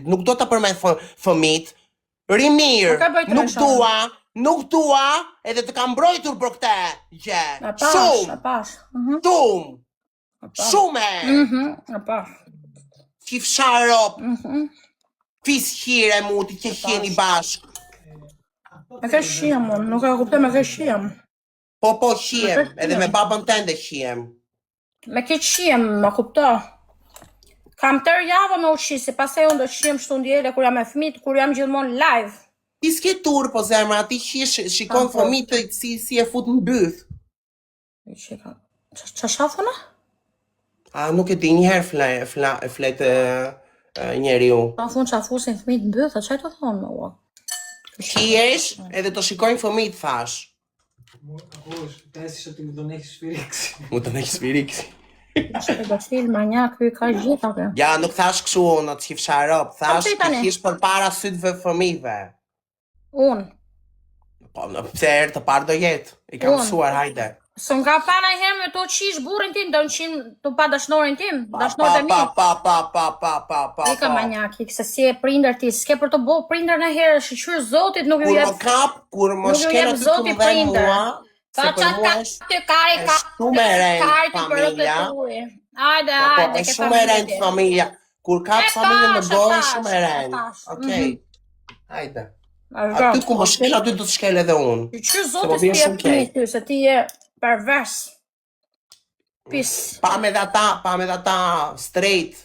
nuk do ta përmend fëmit. Ri mirë, nuk dua, edhe të kam mbrojtur për këtë gjë. Shumë. Qif sharop. Fis hire muti që hieni bashk. Me ke shiem, nuk e kuptoj me ke shiem. Po, shiem, edhe me babën tende shiem. Me ke shiem, me kupto. Kam tërë javë me ushqisi, pastaj unë do shiem shtu ndjele kur jam me fëmijët, kur jam gjithmonë live. Ti s'ke tur, po zemra, ti shikon fëmijët si e fut në byth. Qa shafëna? Nuk e di, njëherë flet njeri u. Ta thonë qa fusin fëmijët në byth, a qaj të thonë me ua? Hiesh, edhe të shikojnë fëmijët, thash. Akush, pesi që ti më do nekë shpiriksi. Mu të nekë shpiriksi. Ashtë të gëtil, manjak, kuj ka gjithave. Ja, nuk thash këshu unë, atë qif sharop, thash të kish për para sytëve fëmijëve. Unë? Po, në përë të parë do jetë, i kam mësuar, hajde. Së nga pa në herë me to qish burin tim, do në qinë të pa dashnorin tim, dashnorit e mi. Pa. I ka manjak, i këse si e prinder ti, s'ke për të bo prinder në herë, shqyqyr zotit nuk ju jep... Kur më shkera të të më dhe mua, se për mua është shumë e rejnë familja. Ajde, e shumë e rejnë familja. Kur ka familje në bojë, shumë e rejnë. Okej, hajde. Aty ku më shkel, aty do të shkel edhe unë. Qyqyr zotit s'pi e pëmi ty, se ti e pervers. Pis. Pa me dhe ata straight.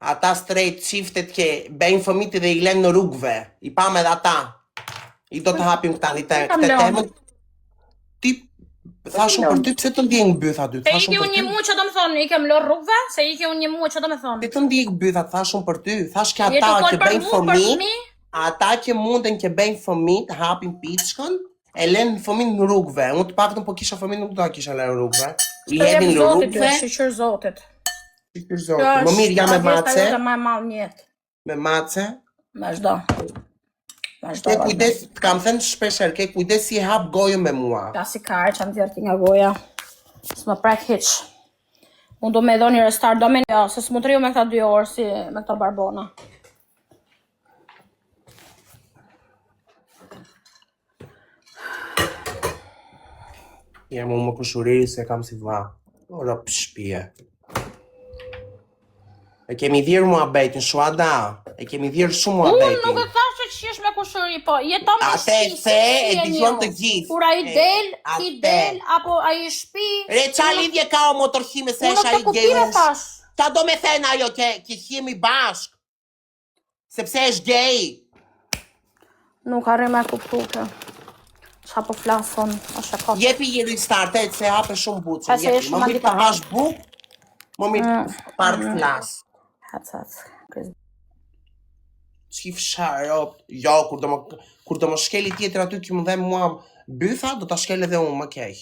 Ata straight qiftet që bejnë fëmijët dhe i lenë në rrugëve. I pa me dhe ata. I do të hapim këtë temën. Ti, thashun për ty, pse të ndjekë bytha ty? Se i ke unë një mu që do me thonë, i kem lorë rrugëve? Se i ke unë një mu që do me thonë? Ti të ndjekë bytha, thashun për ty. Thash që ata që bejnë fëmijë, ata që munden që bejnë fëmijë, hapin piçkën, e lenë fëmijë në rrugëve. Unë të paktën po kisha fëmijë, nuk do a kisha lenë rrugëve. I hedhin në rrugëve. Shqyqyr zotit. Më mirë jam me mace. Me mace. Vazhdo. Ke kujdes, të kam thënë shpesher, ke kujdes si e hap gojën me mua. Ja si kare që më thjerë ti nga goja. Së më prek hiq. Unë do me edho një restart, do me një, se së më të riu me këta 2 orë si me këta barbona. Jam unë më kushuriri se kam si vla. Ora për shpije. E kemi dhirë mua betin, shuada. E kemi dhirë shumë mua betin. Unë nuk e thash që qish me kushuri, po jeton me shpi, se e dijon të gjithë. Kur a i del, ti del, apo a i shpi. Re, qa lidhje ka o motorhime se esha i gejës? Qa do me thena ajo që himi bashk? Sepse është gej? Nuk arre me kuptuke. Qa po flason, është e kotë. Jepi i restarte, se hape shumë buqë. Më mirë të hash buk, më mirë parë të flasë. Qif sharop, jo, kur do më shkeli tjetër aty që më dhe mua bytha, do të shkel edhe unë më kej.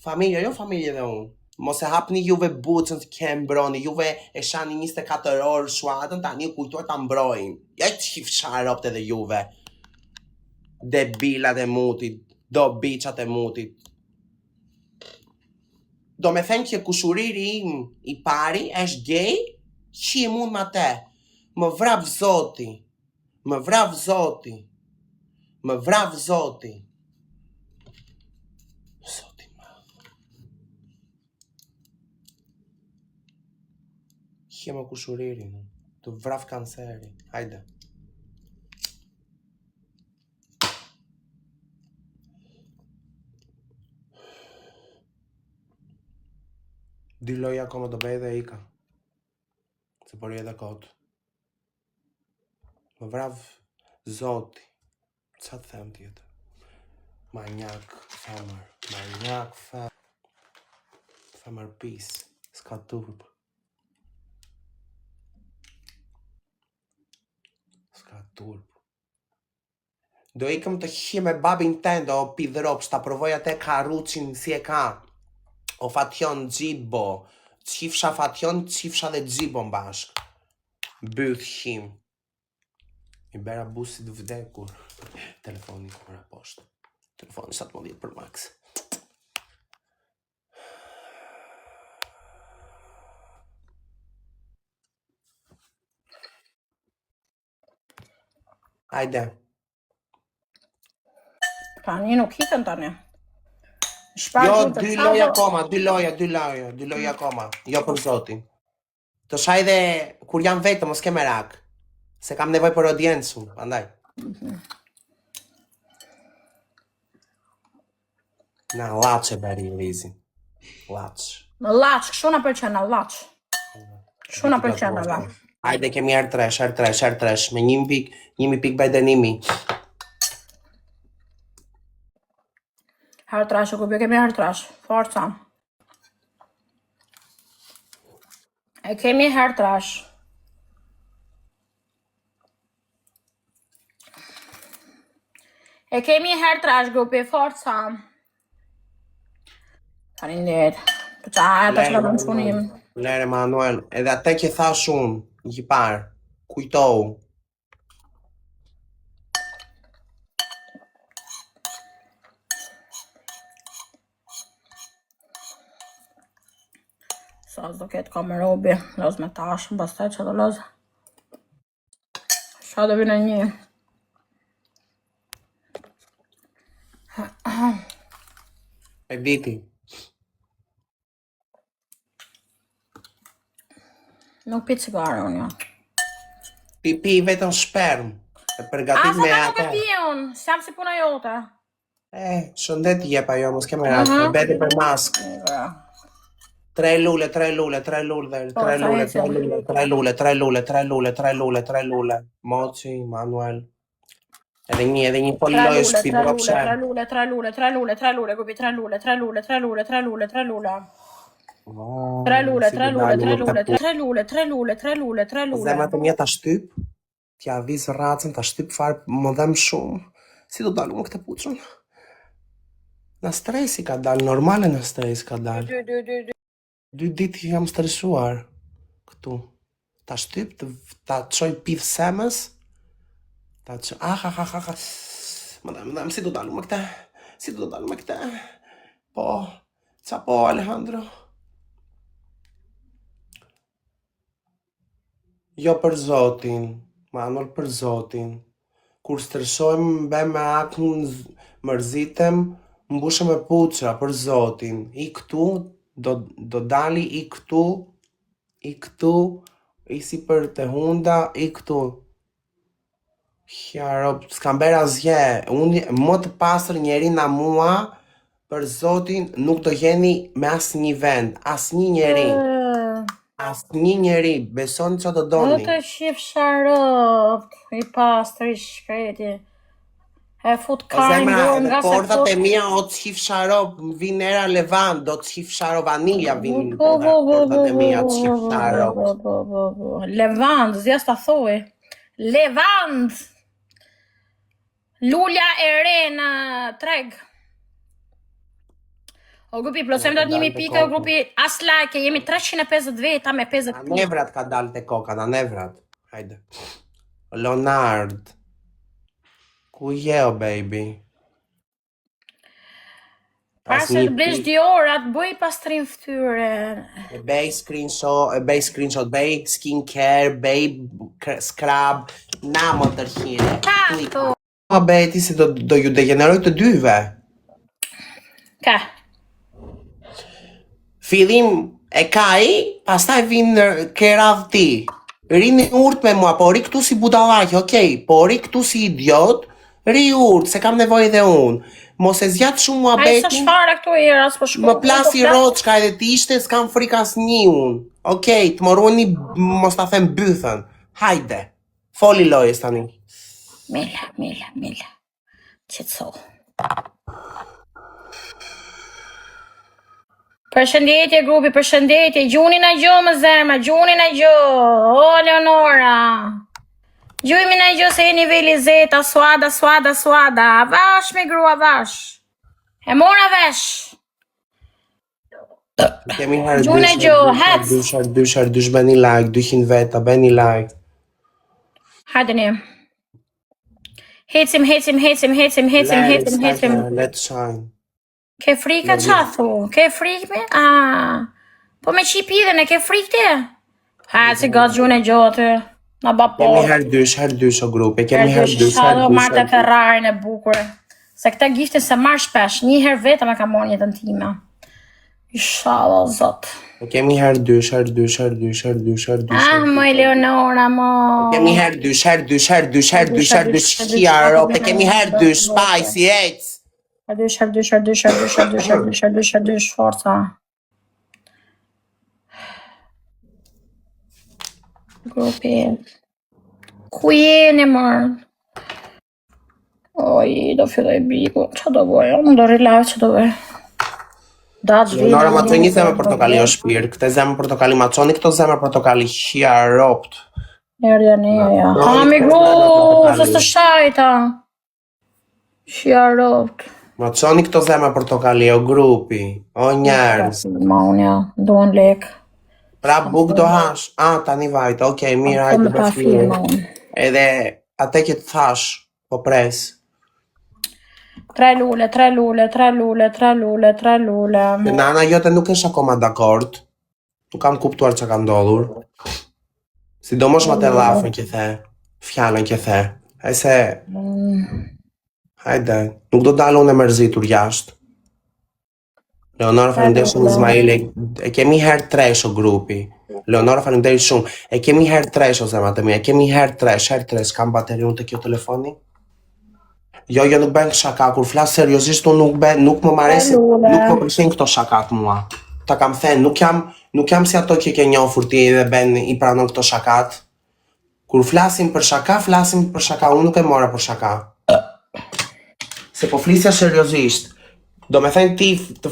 Familje, jo familje dhe unë. Mos e hapni juve bucën të ke mbroni, juve e shani 24 orë shuatën, ta një kujtoj të mbrojnë. Ja qif sharop të dhe juve. Debilat e mutit, do biqat e mutit. Do me thënë që kushuriri im i pari është gej, që i mund ma te. Më vrav zoti. Më vrav zoti. Më vrav zoti. Zoti ma. Hje më kushuriri, të vrav kanceri. Hajde. Dy loja akoma do bej dhe ika. Se por edhe kotë. Më vrav zoti. Qa të them tjetë? Manjak femër. Manjak femër. Femër pis. Ska turp. Ska turp. Do ikëm të hi me babin tende o pidrop. Shta provoj atë karucin si e ka. O fation gjibo, qifsha fation, qifsha dhe gjibon bashk. Byth him. I bera busit vdekur. Telefoni këmëra poshtë. Telefoni 17 për max. Hajde. Tani nuk hitën tani. Jo, 2 lojë akoma, 2 lojë akoma. Jo për zotin. Të shaj dhe kur jam vetëm, mos ke merak. Se kam nevoj për audiencën, andaj. Na, laç e beri Lizin. Laç. Në laç, kështu na pëlqen në laç. Kështu na pëlqen në laç. Hajde, kemi herë tresh. Me 1 pikë bedenimi. Herë trash, kupje kemi herë trash. Forca. E kemi herë trash. E kemi herë trash, grupi, forca. Faleminderit. Po çfarë ata që kanë punim? Lere Manuel, edhe atë që thash unë, një parë, kujtohu. Sa do ketë kamerobi, loz me tashën, pastaj që do loz. Qa do vine një. E diti. Nuk pi cigare unë jo. Pi vetëm shperm. E përgatit me Asa nuk e atë. pi unë, s'jam si puna jote. Shëndet i jepa jo, mos ke merak. Me beti për mask. 3 lule. Moci, Manuel. Edhe një poliloj shpi drop share. 3 lule, gubi 3 lule. 3 lule. Zemra të mje ta shtyp, t'ja aviz racën, ta shtyp farë, më dhem shumë. Si do dalu më këtë puqën? Në stresi ka dalë, normale në stresi ka dalë. 2 ditë jam stresuar këtu. Ta shtyp, ta qoj pith semës, ta qoj, më dhem, si do dalu më këtë? Po, qa po, Alejandro? Jo për zotin, Manuel për zotin. Kur stresojmë, bem me akun, mërzitem, mbushem e puqa për zotin. I këtu, do dali i këtu, i si për të hunda, i këtu. Hjaro, s'kam bera zje, unë më të pasër njeri na mua, për zotin, nuk do jeni me as një vend, as një njeri. As një njeri, beson që të doni. Në të shif sharop, i pastër i shkreti. E fut kajnë durë nga se portat e mia o të qif sharop, vinë era levand, do të qif sharop vanilja vinë portat e mia të qif sharop. Levand, zja s'ta thuj. Levand! Lulja e re në treg. O grupi, plosem do të 1.000 pikë, o grupi, as like, jemi 350 veta me 50 pikë. Anevrat ka dalë të koka, anevrat. Hajde. Leonard. Ku je o baby? Pas se të blesh diorat, bëj pastrim ftyre. Bëj screenshot, bëj skincare, bëj scrub, na më tërhire. Tato! O beti si do ju degeneroj të dyve. Ka? Fillim e kaj, pastaj vinë ke radhë ti. Rini urt me mua, po ri këtu si budallaqe, okej, po ri këtu si idiot, ri urt, se kam nevoj dhe unë. Mos e zjatë shumë mua Ai sa betin, shfare këtu i ras po shkoj. më plasi roçka edhe ti ishte, s'kam frikas një unë. Okej, të moruni, mos ta them bythën. Hajde, foli lojës tani. Mila. Qetso. Përshëndetje grupi, përshëndetje. Gjuni na gjo më zemra, gjuni na gjo. O Leonora. Gjujmi na gjo se e niveli zeta, suada. Vash me grua, vash. E mora vesh. Kemi herë Gjuna gjo, hec. Dysh beni like, 200 veta, beni like. Hajde një. Hecim. Let's shine. Ke frika qa thu? Ke frik me? Po me qip idhen e ke frik ti? Ha, si gatë gjune gjotë. Na ba po. Kemi herë dysh o grupi, kemi herë dysh. Inshallah marrë të Ferrarin e bukur. Se këta gifte se marrë shpesh, një herë vetëm e ka marrë jetën time. Inshallah, zot. Kemi herë dysh. Ah, moj Leonora, mo. Kemi herë dysh, Chiaro, kemi herë dysh, spicy, ec. Herdysh, forca. Grupi. Ku jeni, mërë? Oj, do filloj biku. Qa do bëj? Unë do rilaj, që do bëj? Leonora Maconi zemër portokalli o shpirë, këte zemër portokalli Maconi, këto zemër portokalli Chiaropt. Erja. Amigo, së së shajta. Chiaropt. Maconi këto zemër portokalli o grupi, o njerës. Maunja, duan lek. Pra buk do hash, tani vajtë, okej, mirë, hajtë të përfirë. Edhe, ate që të thash, po pres. 3 lule. Nana jote nuk është akoma dakord. Nuk kam kuptuar që ka ndodhur. Sidomos ma të lafën që the, fjallën që the. Hajse, hajde, nuk do dalë unë e mërzitur jashtë. Leonora falenderoj shumë Ismaili, e kemi herë 3 o grupi. Leonora falenderoj shumë, e kemi herë 3 o zemat e mi, e kemi herë 3, kam bateri unë të kjo telefoni? Jo, nuk bën shaka, kur flas seriozisht unë nuk më maresin, nuk më pëlqejnë këto shakat mua. Ta kam thënë, nuk jam si ato që ke njohur ti dhe i pranon këto shakat. Kur flasim për shaka, unë nuk e mora për shaka. Se po flisja seriozisht. Do me thënë ti të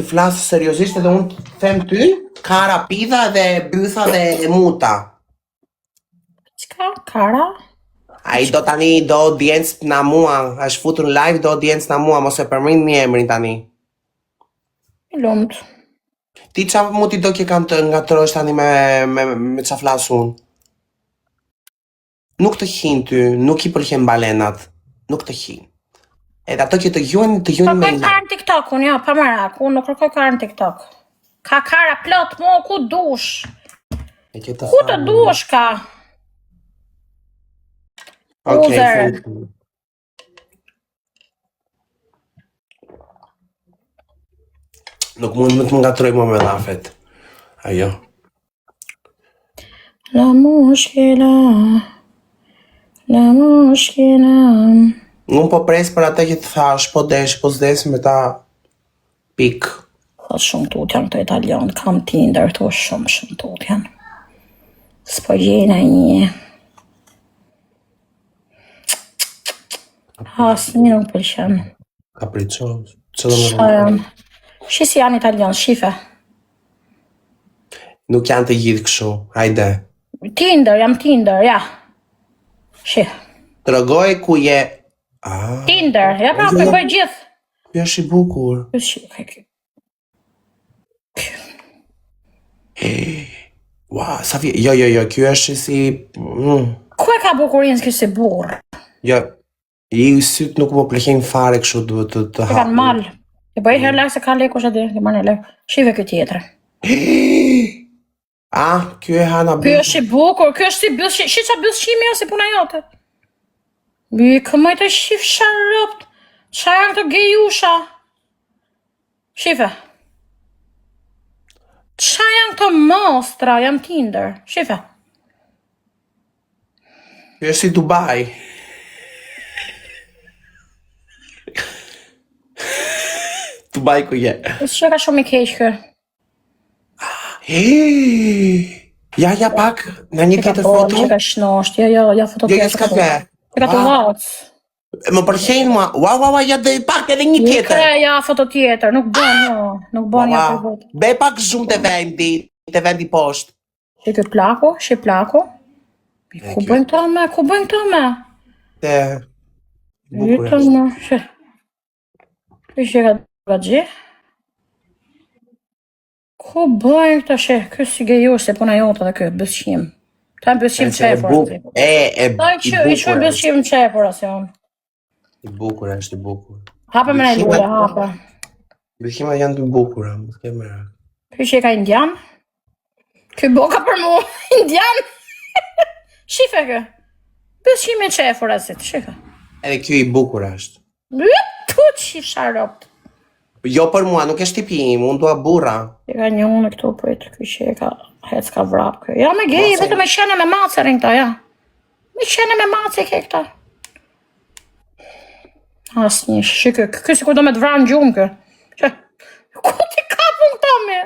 flasë seriozisht edhe unë të them ty, kara pidha dhe bytha dhe muta. Qka? Kara? A i do tani, do audiencë na mua, është futur në live, do audiencë na mua, mos e përmend një emrin tani. I lumt. Ti qa mu ti do kje kanë të ngatërosh tani me qa flasë unë? Nuk të hin ty, nuk i përqen balenat, nuk të hin. Edhe ato që të juan me kërkoj karën TikTok, unë jo, pa marak, unë nuk kërkoj karën TikTok. Ka kara plot, mo, ku dush? Ku të dush ka? Uzer. Nuk mund të më ngatroj më me lafet. Ajo. La mushkila. Unë po pres për atë që të thash, po desh, po zdes me ta pik. Po shumë tut janë këto italian, kam Tinder, këto shumë tut janë. S'po gjena një. Asë një nuk pëlqen. Kapricos. Shisi janë italian, shife. Nuk janë të gjithë kështu, hajde. Tinder, jam Tinder, ja. Shi. Tregoj ku je... Tinder, ja pra për bëj gjithë. Kjo është i bukur. Ua, sa vje... Jo, kjo është si... Ku e ka bukurin s'ki si burë? Jo, i sytë nuk më pëlqejnë fare kështu duhet të hapë. E kanë malë. E bëj herë lek se ka lek është edhe, ke marrë në lek. Shive kjo tjetër. Kjo e hana bërë. Kjo është i bukur, kjo është i bëllë, shi qa bëllë shimi o si puna jote. Këmaj të shif sharëpt, qa janë të gejusha. Shife. Qa janë të mostra, jam Tinder. Shife. Kjo është i Dubai. Dubai ku je. Që ka shumë i keq kë. Ja pak, në një tjetër foto. Që ka shnosht, ja foto tjetër. Jo, s'ka të. Ka të vac. Më përqenjë mua, ua, ja dhe pak edhe një tjetër. Ja foto tjetër, nuk bën, nuk bën ja për botë. Be pak shumë të vendi poshtë. Që këtë plaku, që plaku. Ku bëjnë këto me? Te... Jutën me, që... Që ka të gjë? Ku bëjnë këta shë, kësë si gejo se puna jote dhe këtë bësqim. Ta në bësqim qepur asë. I që bësqim qepur asë janë. I bukur është i bukur. Hape me në i lule, hape. Bësqima janë të bukura, më të kemë rrë. Kjo që ka indian? Kjo boka për mu, indian? Shife kë. Bësh me qefur asit, shika. Edhe kjo I bukur është. Tu qif sharopt. Jo për mua, nuk është tipi im, unë dua burra. I ka një unë këtu për të ky që e ka hec ka vrap kë. Ja me gej, vetëm me qene me macë rin këta, ja. Me qene me macë ke këta. Asnjë, shikë, ky sikur do me të vranë gjumë kë. Që, ku ti kapun këta me?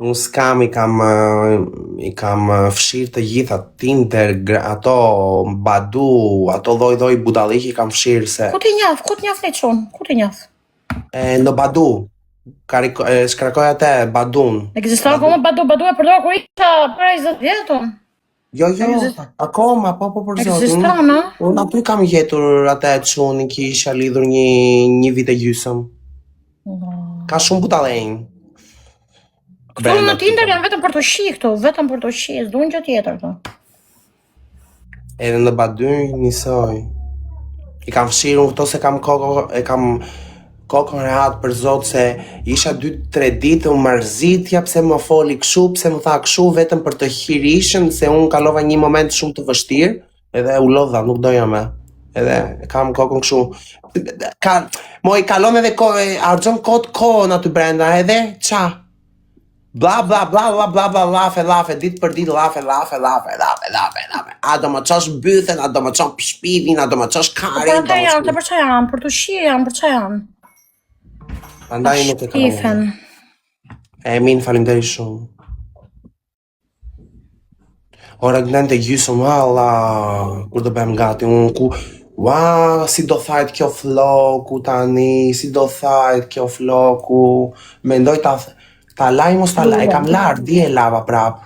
Unë s'kam, I kam fshirë të gjitha, Tinder, ato Badu, ato dhoj budallik I kam fshirë se... Ku ti njaf një qonë? Ku ti njaf? Në Badu, shkrakoj atë Badun. Ekziston akoma Badu e përdor kur isha para 20 vjetun. Jo, akoma, po për zotin. Ekziston, a? Unë aty kam gjetur atë çunin që isha lidhur një vit e gjysëm. Ka shumë butallenj. Këtu në Tinder janë vetëm për të shi këtu, vetëm për të shi, s'duan gjë tjetër këtu. Edhe në Badu njësoj. I kam fshirë unë këto se kam kokën rehat për zot se isha 2-3 ditë u marzitja pse më foli kshu, pse më tha kshu vetëm për të hirishën se unë kalova një moment shumë të vështirë edhe u lodha, nuk doja me. Edhe kam kokën kshu. I kalon edhe argjon kohën aty brenda edhe qa? Bla bla bla bla bla bla lafe, ditë për ditë lafe. A do më qosh bythen, a do më qosh shpivin, a do më qosh karin, Për që janë, për të shi janë, për që janë. Andaj nuk e kam. Min faleminderit shumë. Ora gjente gjysëm, Allah, kur do bëhem gati, unë ku, si do thajt kjo floku tani, si do thajt kjo floku, mendoj ta laj mos ta laj, kam larë, di e lava prap.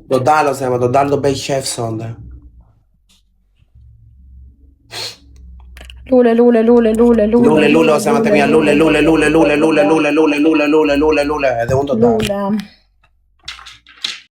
Do dalë ose do bëj qef sonde. Lule ose më të mja lule, edhe unë do dalë.